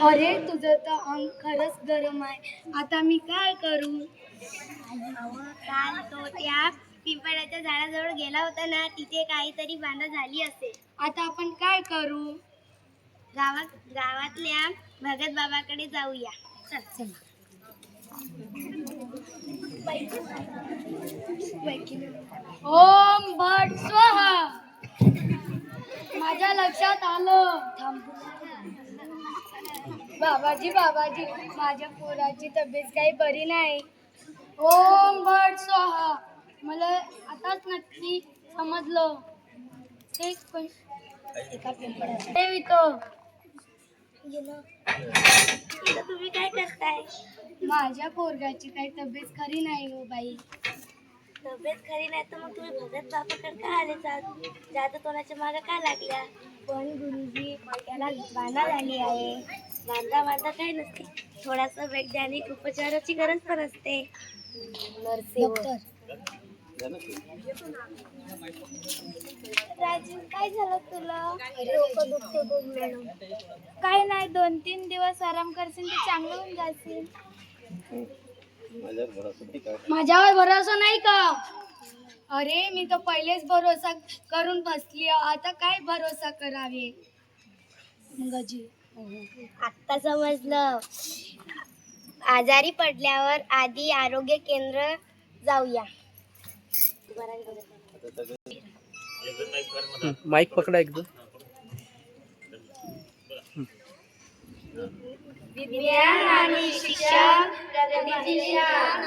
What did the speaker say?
अरे तुझं तर अंग खरंच गरम आहे, आता मी काय करू? काल तो त्या पिंपळाच्या झाडाजवळ गेला होता ना, तिथे काहीतरी भांडण झाली असेल. आता आपण काय करू? गावातल्या भगत बाबाकडे जाऊया. चल. ओम भट स्वाहा. माझ्या लक्षात आलं. बाबाजी माझ्या पोराची तब्येत काही बरी नाही. ओम भट स्वाहा. मला आताच नक्की समजलं. ते तुम्ही काय करताय? माझ्या पोरगाची काही तब्येत खरी नाही हो बाई. तब्येत खरी नाही तर मग तुम्ही भगत बाबाकडे का आले? जादू कोणाच्या मागे का लागल्या? पण गुरुजी, त्याला बाधा झाली आहे. बाधा काही नसते, थोडासा वैज्ञानिक उपचाराची गरज पण असते. राजू, काय झालं तुला? डोकं दुखते बघ मॅडम. काय नाही, 2-3 दिवस आराम करशील तर चांगलं होऊन जाशील. माझ्यावर भरोसा नाही का? अरे मी तर पहिलेच भरोसा करून बसली, आता काय भरोसा करावे? आत्ता समजलं. आजारी पडल्यावर आधी आरोग्य केंद्र जाऊया. माईक पकडा एकदम. विज्ञान आणि शिक्षण प्रगतीची शान.